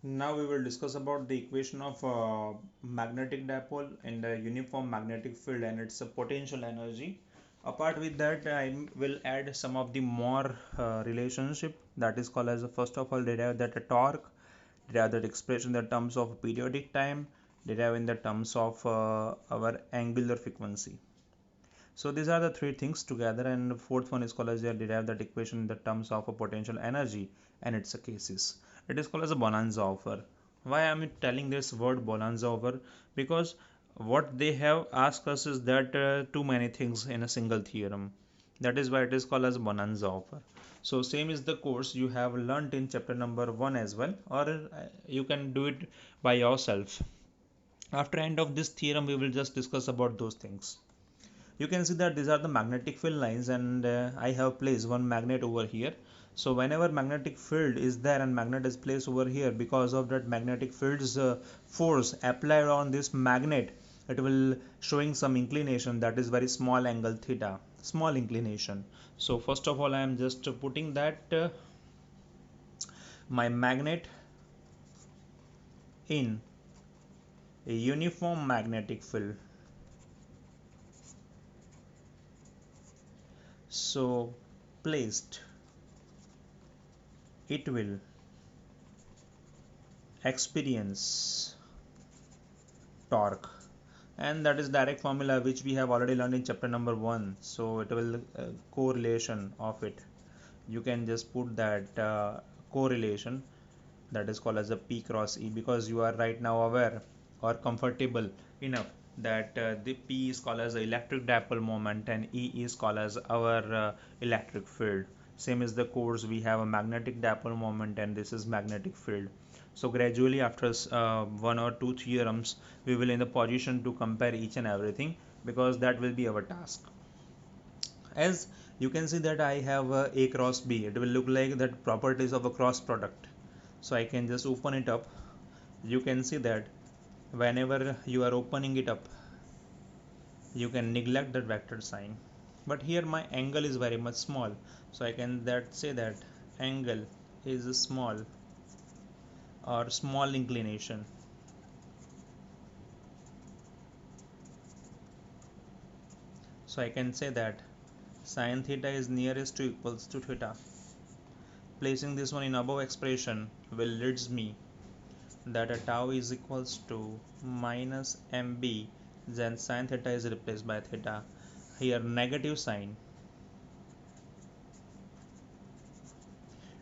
Now we will discuss about the equation of magnetic dipole and the uniform magnetic field and its potential energy. Apart with that, I will add some of the more relationship, that is called as first of all derive that a torque, derive that expression in the terms of periodic time, derive in the terms of our angular frequency. So these are the three things together, and the fourth one is called as derive that equation in the terms of a potential energy and its cases. It is called as a bonanza offer. Why am I telling this word bonanza offer? Because what they have asked us is that too many things in a single theorem. That is why it is called as bonanza offer. So same is the course you have learnt in chapter number 1 as well, or you can do it by yourself. After end of this theorem, we will just discuss about those things. You can see that these are the magnetic field lines, and I have placed one magnet over here. So whenever magnetic field is there and magnet is placed over here, because of that magnetic field's force applied on this magnet, it will showing some inclination, that is very small angle theta, small inclination. So first of all, I am just putting that my magnet in a uniform magnetic field. So placed, it will experience torque, and that is direct formula which we have already learned in chapter number 1. So it will correlation of it, you can just put that correlation, that is called as a P cross E, because you are right now aware or comfortable enough that the P is called as the electric dipole moment and E is called as our electric field. Same is the course, we have a magnetic dipole moment and this is magnetic field. So gradually after one or two theorems, we will in the position to compare each and everything, because that will be our task. As you can see that I have A cross B, it will look like that properties of a cross product. So I can just open it up. You can see that whenever you are opening it up, you can neglect that vector sign, but here my angle is very much small, so I can that say that angle is small or small inclination. So I can say that sine theta is nearest to equals to theta. Placing this one in above expression will leads me that a tau is equals to minus mb, then sine theta is replaced by theta. Here negative sign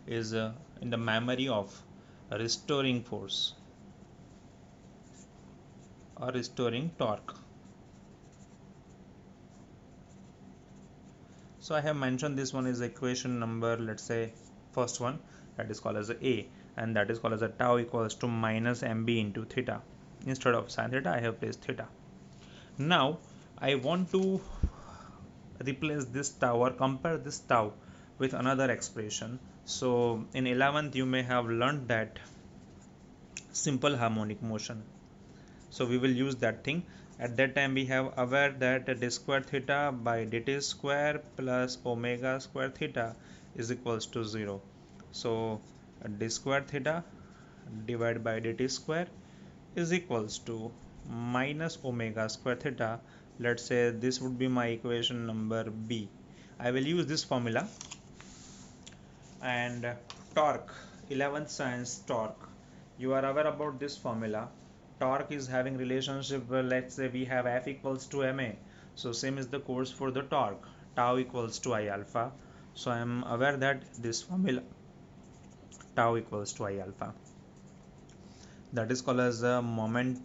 is in the memory of restoring force or restoring torque. So I have mentioned this one is equation number, let's say first one, that is called as A, and that is called as a tau equals to minus mb into theta. Instead of sin theta, I have placed theta. Now I want to replace this tau or compare this tau with another expression. So in 11th you may have learned that simple harmonic motion. So we will use that thing. At that time we have aware that d square theta by dt square plus omega square theta is equals to 0. So d square theta divided by dt square is equals to minus omega square theta. Let's say this would be my equation number B. I will use this formula. And torque, 11th science torque, you are aware about this formula. Torque is having relationship, let's say we have F equals to ma, so same is the course for the torque, tau equals to I alpha. So I am aware that this formula tau equals to I alpha, that is called as the moment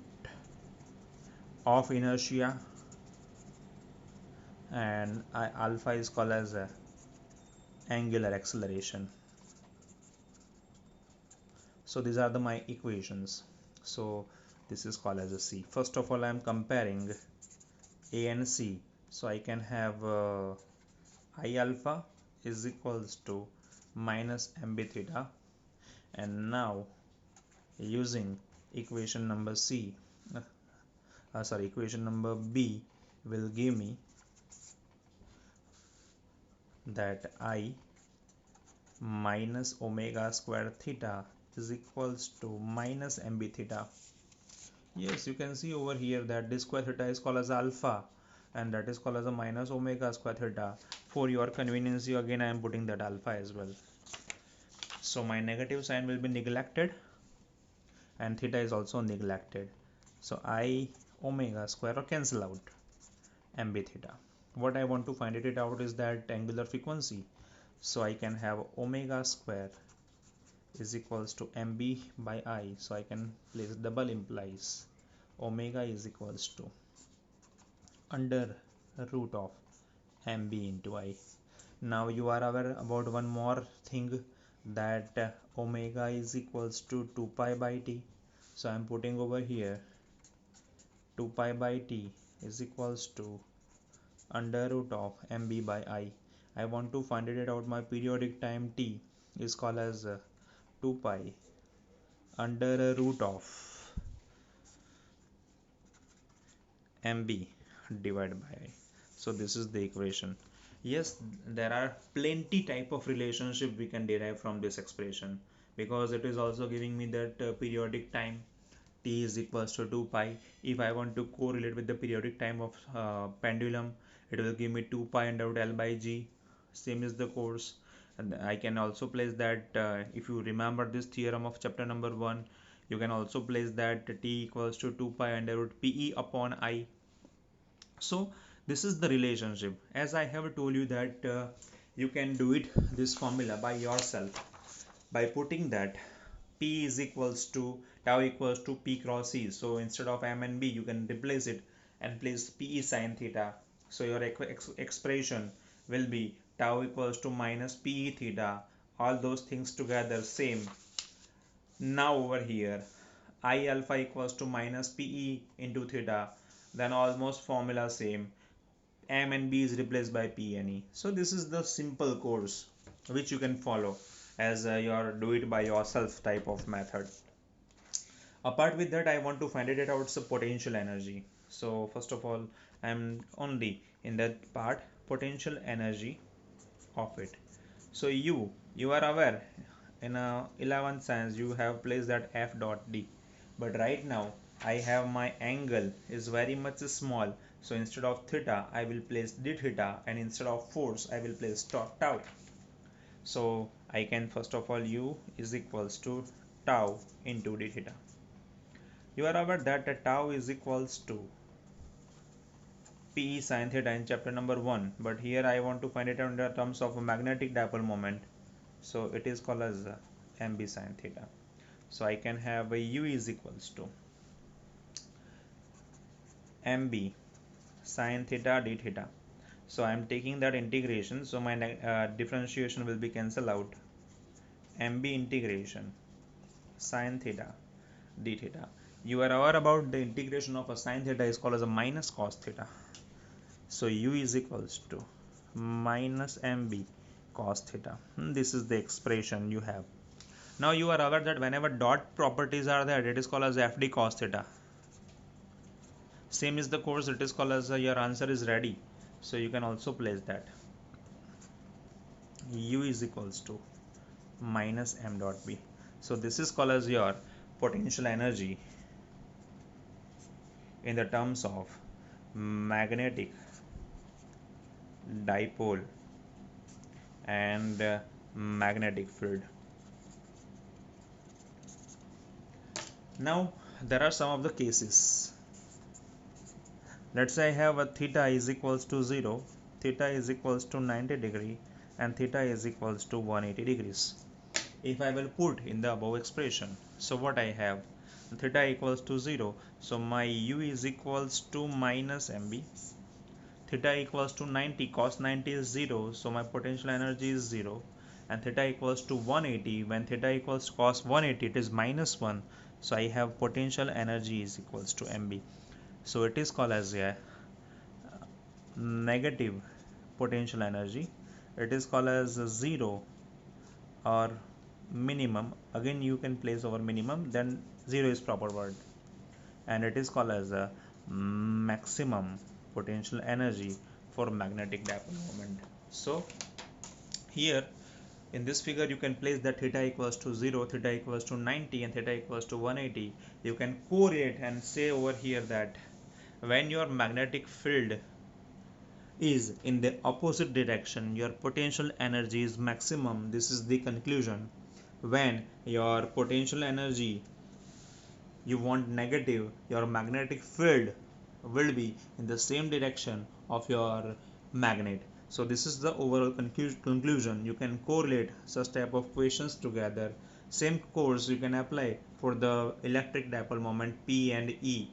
of inertia, and I alpha is called as angular acceleration. So these are my equations. So this is called as a C. First of all, I am comparing A and C. So I can have I alpha is equals to minus mb theta, and now using equation number C, equation number B will give me that I minus omega square theta is equals to minus mb theta. Yes, you can see over here that this square theta is called as alpha, and that is called as a minus omega square theta. For your convenience, again I am putting that alpha as well. So my negative sign will be neglected, and theta is also neglected. So I omega square or cancel out mb theta. What I want to find it out is that angular frequency. So I can have omega square is equals to mb by I. So I can place double implies omega is equals to under root of mb into I. Now you are aware about one more thing, that omega is equals to 2 pi by t. So I am putting over here 2 pi by t is equals to under root of mb by I. I want to find it out. My periodic time t is called as 2 pi under root of mb divided by I. So this is the equation. Yes, there are plenty type of relationship we can derive from this expression, because it is also giving me that periodic time t is equals to 2 pi. If I want to correlate with the periodic time of pendulum, it will give me 2 pi under root L by G. Same is the course. And I can also place that, if you remember this theorem of chapter number 1, you can also place that t equals to 2 pi under root PE upon I. So this is the relationship. As I have told you that you can do it this formula by yourself by putting that P is equals to tau equals to P cross E. So instead of M and B, you can replace it and place PE sin theta. So your expression will be tau equals to minus PE theta. All those things together same. Now over here, I alpha equals to minus PE into theta. Then almost formula same. M and B is replaced by P and E. So this is the simple course which you can follow as your do it by yourself type of method. Apart with that, I want to find it out the potential energy. So first of all, I am only in that part potential energy of it. So you are aware in 11th science you have placed that F dot D, but right now I have my angle is very much small. So instead of theta, I will place d theta, and instead of force, I will place tau. So I can first of all U is equals to tau into d theta. You are aware that tau is equals to P sin theta in chapter number 1, but here I want to find it in terms of magnetic dipole moment. So it is called as mb sin theta. So I can have a U is equals to mb sin theta d theta. So I am taking that integration, so my differentiation will be cancelled out. mb integration sin theta d theta. You are aware about the integration of a sin theta is called as a minus cos theta. So u is equals to minus mb cos theta. This is the expression you have. Now you are aware that whenever dot properties are there, it is called as fd cos theta. Same is the course, it is called as your answer is ready. So you can also place that u is equals to minus m dot b. So this is called as your potential energy in the terms of magnetic dipole and magnetic field. Now there are some of the cases. Let's say I have a theta is equals to 0, theta is equals to 90 degree, and theta is equals to 180 degrees. If I will put in the above expression, so what I have, theta equals to 0, so my u is equals to minus mb. Theta equals to 90, cos 90 is 0, so my potential energy is 0. And theta equals to 180, when theta equals to cos 180, it is minus 1, so I have potential energy is equals to mb. So it is called as a negative potential energy. It is called as 0 or minimum. Again you can place over minimum, then 0 is proper word, and it is called as a maximum potential energy for magnetic dipole moment. So here In this figure you can place that theta equals to 0, theta equals to 90 and theta equals to 180. You can correlate and say over here that when your magnetic field is in the opposite direction, your potential energy is maximum. This is the conclusion. When your potential energy you want negative, your magnetic field will be in the same direction of your magnet. So this is the overall conclusion. You can correlate such type of questions together. Same course you can apply for the electric dipole moment P and E.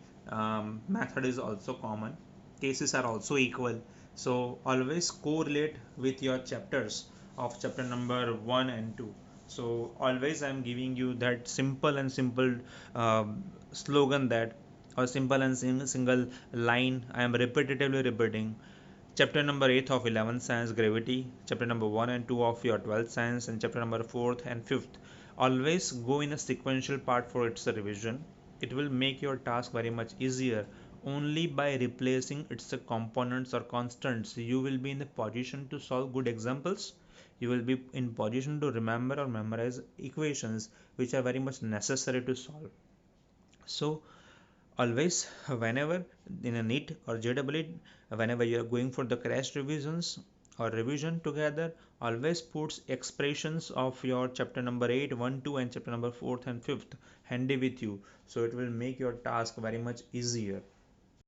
Method is also common. Cases are also equal. So always correlate with your chapters of chapter number 1 and 2. So always I'm giving you that simple slogan, that or simple and single line I am repetitively repeating. Chapter number 8 of 11th science gravity, chapter number 1 and 2 of your 12th science, and chapter number 4th and 5th. Always go in a sequential part for its revision. It will make your task very much easier. Only by replacing its components or constants you will be in the position to solve good examples. You will be in position to remember or memorize equations which are very much necessary to solve. So always, whenever in a NEET or JEE, whenever you are going for the crash revisions or revision together, always puts expressions of your chapter number 8, 1, 2 and chapter number 4th and 5th handy with you. So it will make your task very much easier.